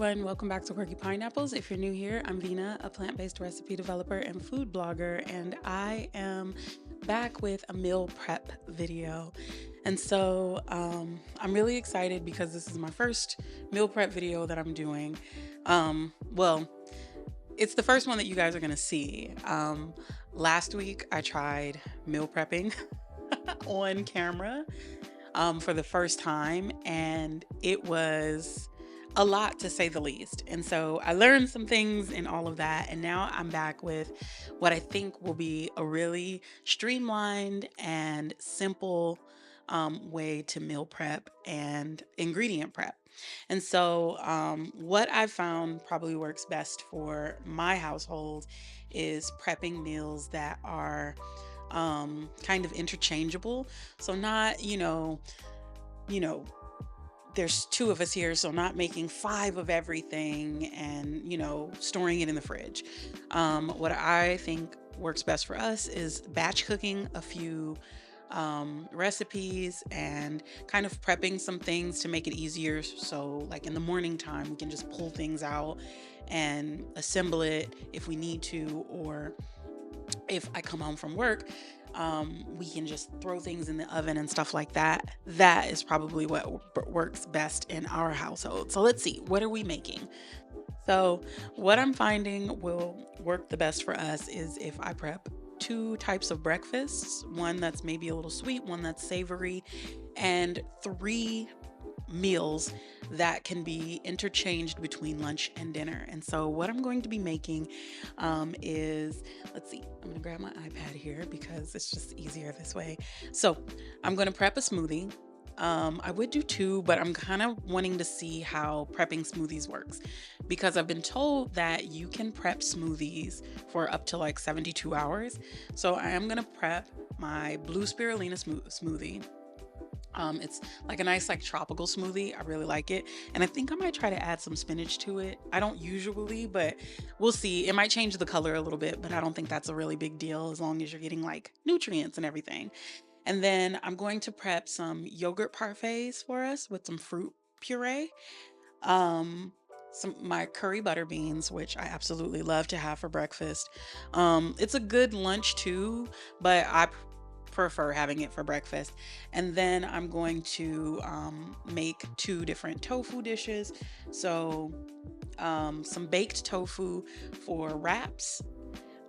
everyone, welcome back to Quirky Pineapples. If you're new here, I'm Vina, a plant-based recipe developer and food blogger, and I am back with a meal prep video. I'm really excited because this is my first meal prep video that I'm doing. Well, it's the first one that you guys are gonna see. Last week I tried meal prepping on camera for the first time, and it was a lot to say the least. And so I learned some things in all of that, and now I'm back with what I think will be a really streamlined and simple way to meal prep and ingredient prep. What I've found probably works best for my household is prepping meals that are kind of interchangeable. So not, you know, there's two of us here, so not making five of everything and, storing it in the fridge. What I think works best for us is batch cooking a few recipes and kind of prepping some things to make it easier. So, like in the morning time, we can just pull things out and assemble it if we need to, or if I come home from work, we can just throw things in the oven and stuff like that. That is probably what works best in our household. So let's see, what are we making? So, what I'm finding will work the best for us is if I prep two types of breakfasts, one that's maybe a little sweet, one that's savory, and three meals that can be interchanged between lunch and dinner. And so, what I'm going to be making is, let's see, I'm going to grab my iPad here because it's just easier this way. So, I'm going to prep a smoothie. I would do two, but I'm kind of wanting to see how prepping smoothies works because I've been told that you can prep smoothies for up to like 72 hours. So I am going to prep my blue spirulina smoothie. It's like a nice like tropical smoothie. I really like it. And I think I might try to add some spinach to it. I don't usually, but we'll see. It might change the color a little bit, but I don't think that's a really big deal as long as you're getting like nutrients and everything. And then I'm going to prep some yogurt parfaits for us with some fruit puree. Um some my curry butter beans, which I absolutely love to have for breakfast. It's a good lunch too, but I prefer having it for breakfast. And then I'm going to make two different tofu dishes. So some baked tofu for wraps,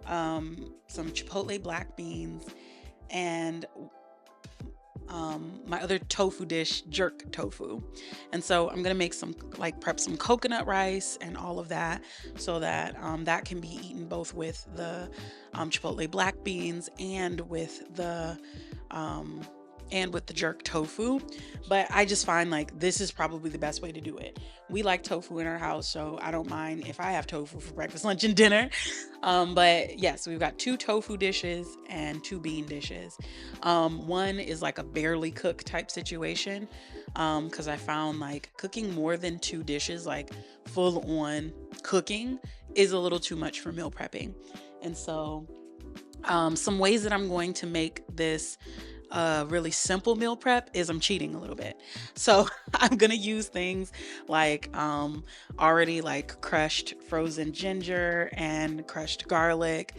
some chipotle black beans, and my other tofu dish, jerk tofu. And so I'm gonna make some like prep some coconut rice and all of that so that that can be eaten both with the chipotle black beans um, and with the jerk tofu. But I just find like this is probably the best way to do it. We like tofu in our house, so I don't mind if I have tofu for breakfast, lunch, and dinner. But yes, we've got two tofu dishes and two bean dishes. One is like a barely cook type situation, because I found like cooking more than two dishes, like full on cooking, is a little too much for meal prepping. And so some ways that I'm going to make this really simple meal prep is I'm cheating a little bit. So I'm gonna use things like already like crushed frozen ginger and crushed garlic,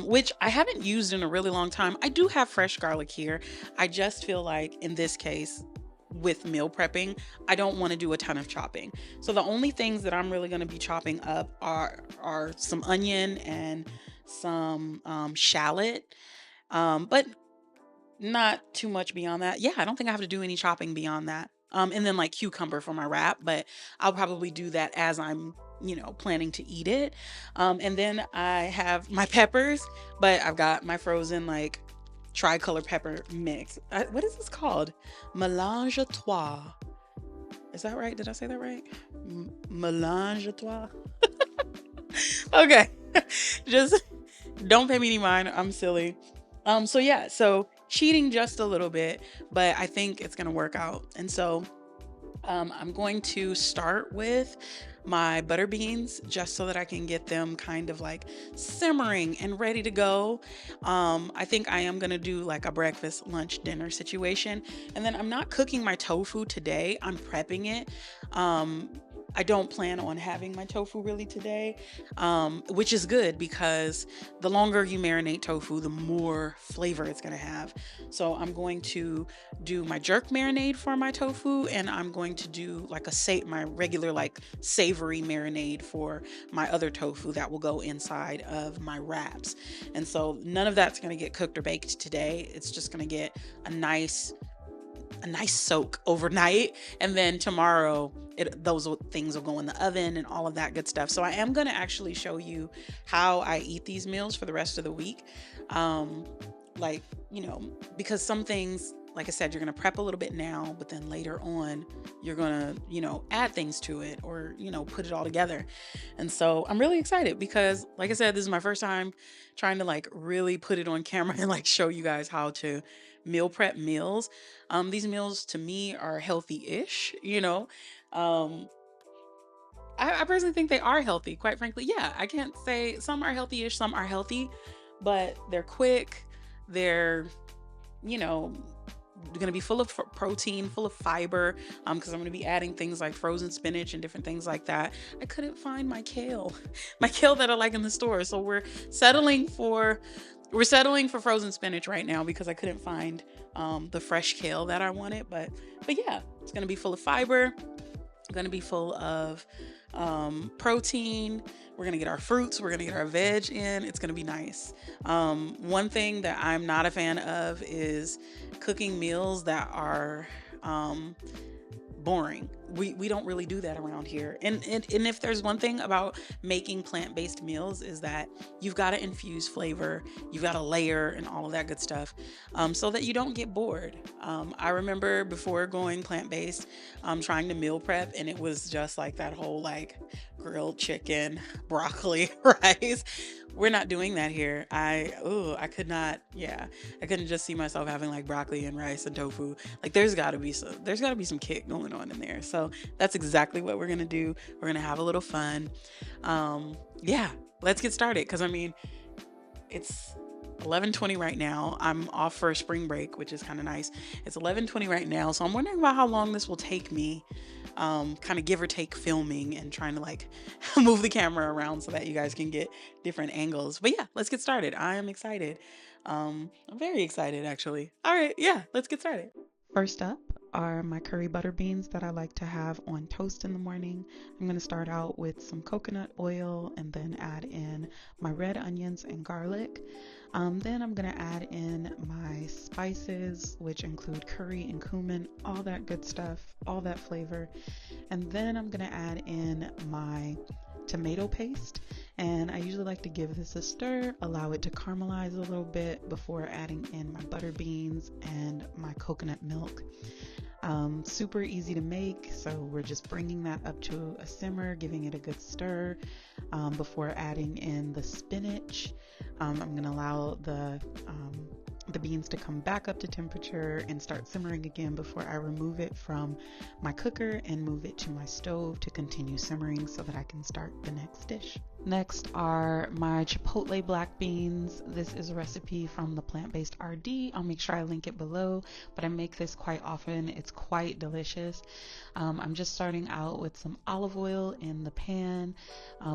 which I haven't used in a really long time. I do have fresh garlic here. I just feel like in this case, with meal prepping, I don't want to do a ton of chopping. So the only things that I'm really going to be chopping up are some onion and some shallot. But not too much beyond that. Yeah, I don't think I have to do any chopping beyond that. And then like cucumber for my wrap, but I'll probably do that as I'm, planning to eat it. And then I have my peppers, but I've got my frozen like tricolor pepper mix. What is this called? Mélange à trois. Is that right? Did I say that right? Mélange à trois. Okay. Just don't pay me any mind. I'm silly. So yeah, so cheating just a little bit, but I think it's gonna work out. And so I'm going to start with my butter beans just so that I can get them kind of like simmering and ready to go. I think I am going to do like a breakfast, lunch, dinner situation. And then I'm not cooking my tofu today, I'm prepping it. Um, I don't plan on having my tofu really today, which is good because the longer you marinate tofu, the more flavor it's going to have. So I'm going to do my jerk marinade for my tofu, and I'm going to do like my regular like savory marinade for my other tofu that will go inside of my wraps. And so none of that's going to get cooked or baked today. It's just going to get a nice soak overnight, and then tomorrow things will go in the oven and all of that good stuff. So I am going to actually show you how I eat these meals for the rest of the week. um like, because some things, like I said, you're going to prep a little bit now, but then later on you're going to, add things to it, or, put it all together. And so I'm really excited because, like I said, this is my first time trying to like really put it on camera and like show you guys how to meal prep meals. These meals to me are healthy-ish, Um, I personally think they are healthy, quite frankly. Yeah, I can't say some are healthy-ish, some are healthy, but they're quick. They're, you know, going to be full of protein, full of fiber, because I'm going to be adding things like frozen spinach and different things like that. I couldn't find my kale, my kale that I like in the store. So we're settling for frozen spinach right now because I couldn't find the fresh kale that I wanted. But yeah, it's going to be full of fiber, going to be full of protein. We're going to get our fruits. We're going to get our veg in. It's going to be nice. One thing that I'm not a fan of is cooking meals that are boring. We don't really do that around here. And if there's one thing about making plant-based meals is that you've got to infuse flavor, you've got to layer and all of that good stuff, so that you don't get bored. I remember before going plant-based, trying to meal prep, and it was just like that whole like grilled chicken, broccoli, rice. We're not doing that here. I could not, yeah, I couldn't just see myself having like broccoli and rice and tofu. Like there's got to be some kick going on in there. So that's exactly what we're going to do. We're going to have a little fun. Yeah, let's get started, cuz I mean, it's 11:20 right now. I'm off for spring break, which is kind of nice. It's 11:20 right now, so I'm wondering about how long this will take me, kind of give or take filming and trying to like move the camera around so that you guys can get different angles. But yeah, let's get started. I am excited. I'm very excited actually. All right, yeah, let's get started. First up are my curry butter beans that I like to have on toast in the morning. I'm going to start out with some coconut oil and then add in my red onions and garlic. Then I'm going to add in my spices, which include curry and cumin, all that good stuff, all that flavor. And then I'm going to add in my tomato paste, and I usually like to give this a stir, allow it to caramelize a little bit before adding in my butter beans and my coconut milk. Super easy to make, so we're just bringing that up to a simmer, giving it a good stir before adding in the spinach. I'm going to allow the beans to come back up to temperature and start simmering again before I remove it from my cooker and move it to my stove to continue simmering so that I can start the next dish. Next are my Chipotle black beans. This is a recipe from the Plant-Based RD. I'll make sure I link it below, but I make this quite often. It's quite delicious. I'm just starting out with some olive oil in the pan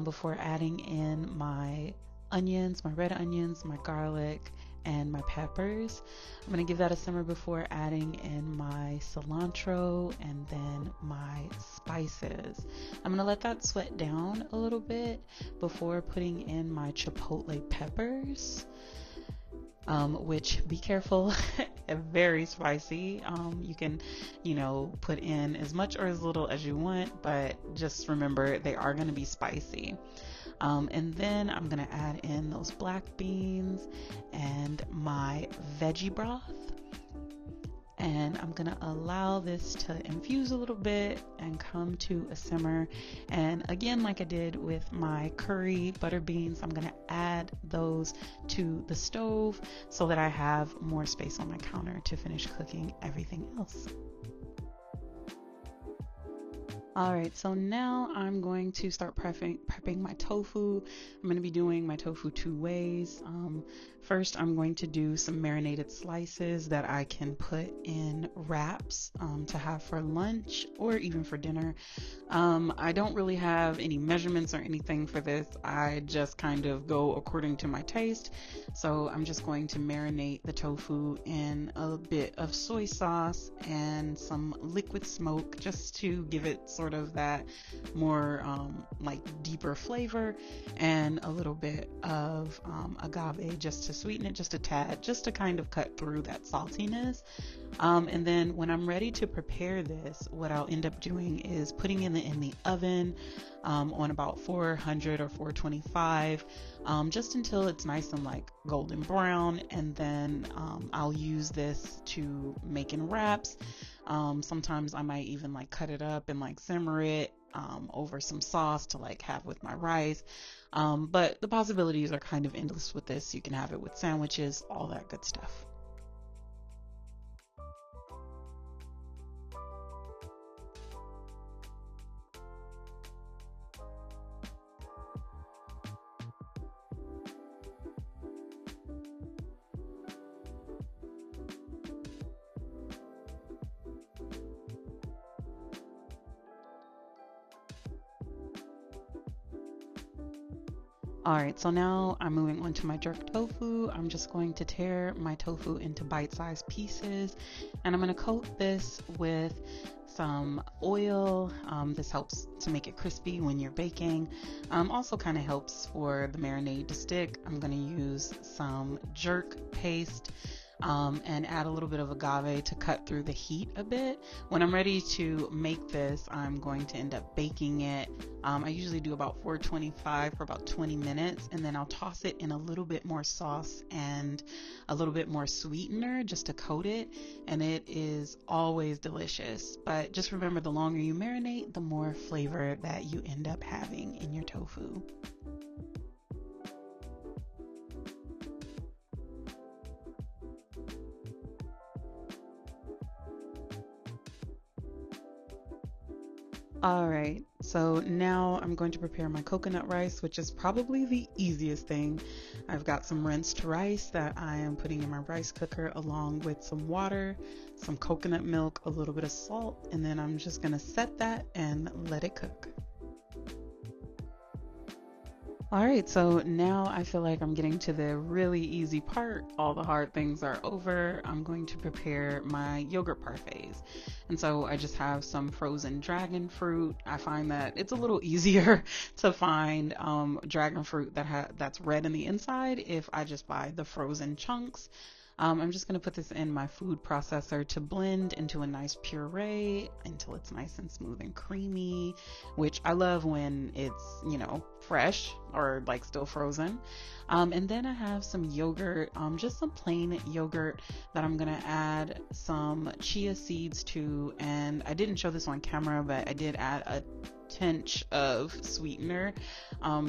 before adding in my onions, my red onions, my garlic, and my peppers. I'm going to give that a simmer before adding in my cilantro and then my spices. I'm going to let that sweat down a little bit before putting in my chipotle peppers, which, be careful, very spicy. You can, put in as much or as little as you want, but just remember they are going to be spicy. And then I'm going to add in those black beans and my veggie broth. And I'm going to allow this to infuse a little bit and come to a simmer. And again, like I did with my curry butter beans, I'm going to add those to the stove so that I have more space on my counter to finish cooking everything else. All right, so now I'm going to start prepping my tofu. I'm going to be doing my tofu two ways. First, I'm going to do some marinated slices that I can put in wraps to have for lunch or even for dinner. I don't really have any measurements or anything for this. I just kind of go according to my taste. So I'm just going to marinate the tofu in a bit of soy sauce and some liquid smoke just to give it sort of that more like deeper flavor, and a little bit of agave just to sweeten it just a tad, just to kind of cut through that saltiness. And then when I'm ready to prepare this, what I'll end up doing is putting it in the oven on about 400 or 425, just until it's nice and like golden brown. And then I'll use this to make in wraps. Sometimes I might even like cut it up and like simmer it over some sauce to like have with my rice. But the possibilities are kind of endless with this. You can have it with sandwiches, all that good stuff. All right, so now I'm moving on to my jerk tofu. I'm just going to tear my tofu into bite-sized pieces, and I'm going to coat this with some oil. This helps to make it crispy when you're baking. Also kind of helps for the marinade to stick. I'm going to use some jerk paste and add a little bit of agave to cut through the heat a bit. When I'm ready to make this, I'm going to end up baking it. I usually do about 425 for about 20 minutes, and then I'll toss it in a little bit more sauce and a little bit more sweetener just to coat it, and it is always delicious. But just remember, the longer you marinate, the more flavor that you end up having in your tofu. All right, so now I'm going to prepare my coconut rice, which is probably the easiest thing. I've got some rinsed rice that I am putting in my rice cooker along with some water, some coconut milk, a little bit of salt, and then I'm just gonna set that and let it cook. All right, so now I feel like I'm getting to the really easy part. All the hard things are over. I'm going to prepare my yogurt parfaits. And so I just have some frozen dragon fruit. I find that it's a little easier to find dragon fruit that's red in the inside if I just buy the frozen chunks. I'm just going to put this in my food processor to blend into a nice puree until it's nice and smooth and creamy, which I love when it's, fresh or like still frozen. And then I have some yogurt, just some plain yogurt that I'm going to add some chia seeds to. And I didn't show this on camera, but I did add a tinge of sweetener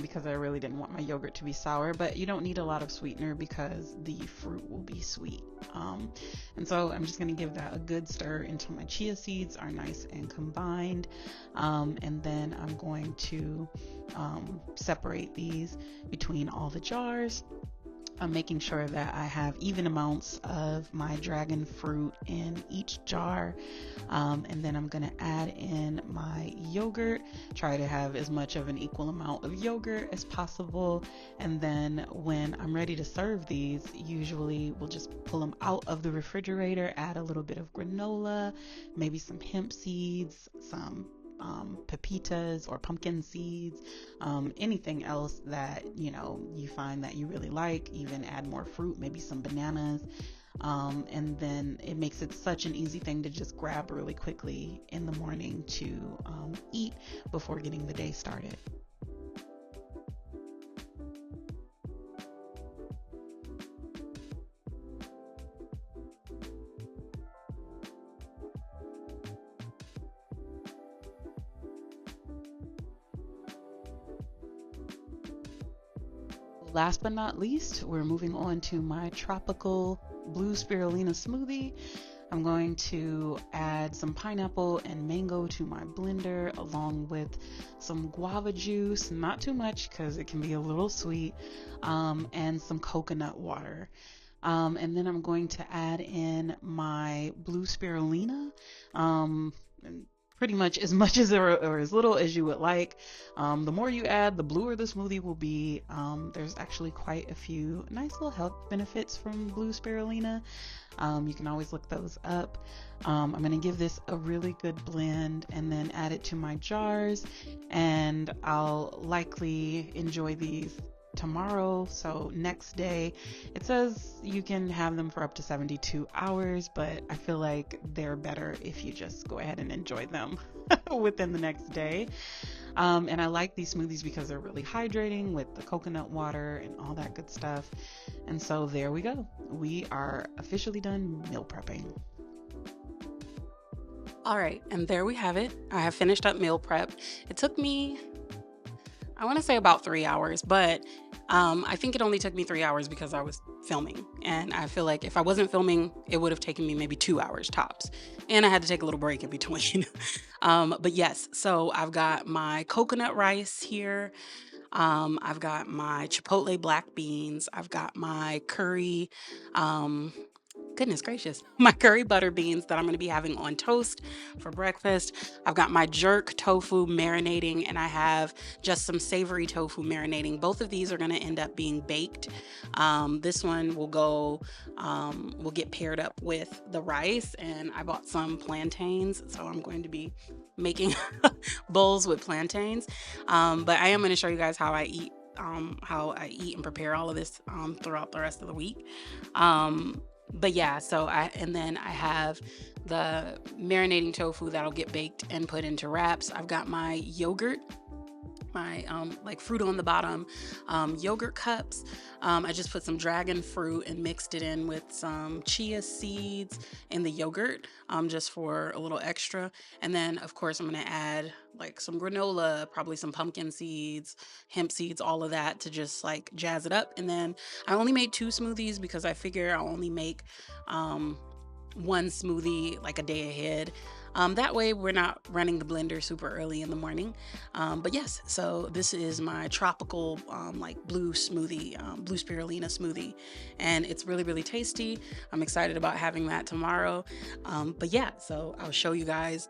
because I really didn't want my yogurt to be sour, but you don't need a lot of sweetener because the fruit will be sweet. And so I'm just going to give that a good stir until my chia seeds are nice and combined. And then I'm going to separate these between all the jars. I'm making sure that I have even amounts of my dragon fruit in each jar. And then I'm going to add in my yogurt, try to have as much of an equal amount of yogurt as possible. And then when I'm ready to serve these, usually we'll just pull them out of the refrigerator, add a little bit of granola, maybe some hemp seeds, some pepitas or pumpkin seeds, anything else that you find that you really like. Even add more fruit, maybe some bananas, and then it makes it such an easy thing to just grab really quickly in the morning to eat before getting the day started. Last but not least, we're moving on to my tropical blue spirulina smoothie. I'm going to add some pineapple and mango to my blender, along with some guava juice, not too much because it can be a little sweet, and some coconut water. And then I'm going to add in my blue spirulina, and pretty much as or as little as you would like. The more you add, the bluer the smoothie will be. There's actually quite a few nice little health benefits from blue spirulina. You can always look those up. I'm going to give this a really good blend and then add it to my jars, and I'll likely enjoy these tomorrow. So next day, it says you can have them for up to 72 hours, but I feel like they're better if you just go ahead and enjoy them within the next day. And I like these smoothies because they're really hydrating with the coconut water and all that good stuff. And so there we go. We are officially done meal prepping. All right, and there we have it. I have finished up meal prep. It took me, I want to say, about 3 hours, but I think it only took me 3 hours because I was filming. And I feel like if I wasn't filming, it would have taken me maybe 2 hours tops. And I had to take a little break in between. But yes, so I've got my coconut rice here. I've got my Chipotle black beans. I've got my curry. Um, Goodness gracious, my curry butter beans that I'm going to be having on toast for breakfast. I've got my jerk tofu marinating, and I have just some savory tofu marinating. Both of these are going to end up being baked. This one will get paired up with the rice, and I bought some plantains, so I'm going to be making bowls with plantains. But I am going to show you guys how I eat and prepare all of this throughout the rest of the week. But yeah, and then I have the marinating tofu that'll get baked and put into wraps. I've got my yogurt, my like fruit on the bottom yogurt cups. I just put some dragon fruit and mixed it in with some chia seeds in the yogurt, just for a little extra. And then of course I'm going to add like some granola, probably some pumpkin seeds, hemp seeds, all of that to just like jazz it up. And then I only made 2 smoothies because I figure I'll only make one smoothie like a day ahead. That way we're not running the blender super early in the morning. But yes, so this is my tropical like blue smoothie, blue spirulina smoothie, and it's really, really tasty. I'm excited about having that tomorrow. But yeah, so I'll show you guys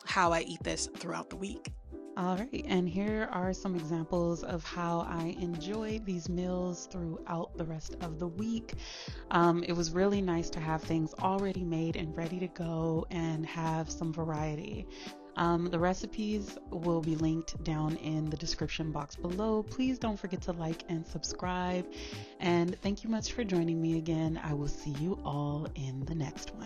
how I eat this throughout the week. All right, and here are some examples of how I enjoy these meals throughout the rest of the week. It was really nice to have things already made and ready to go and have some variety. The recipes will be linked down in the description box below. Please don't forget to like and subscribe. And thank you much for joining me again. I will see you all in the next one.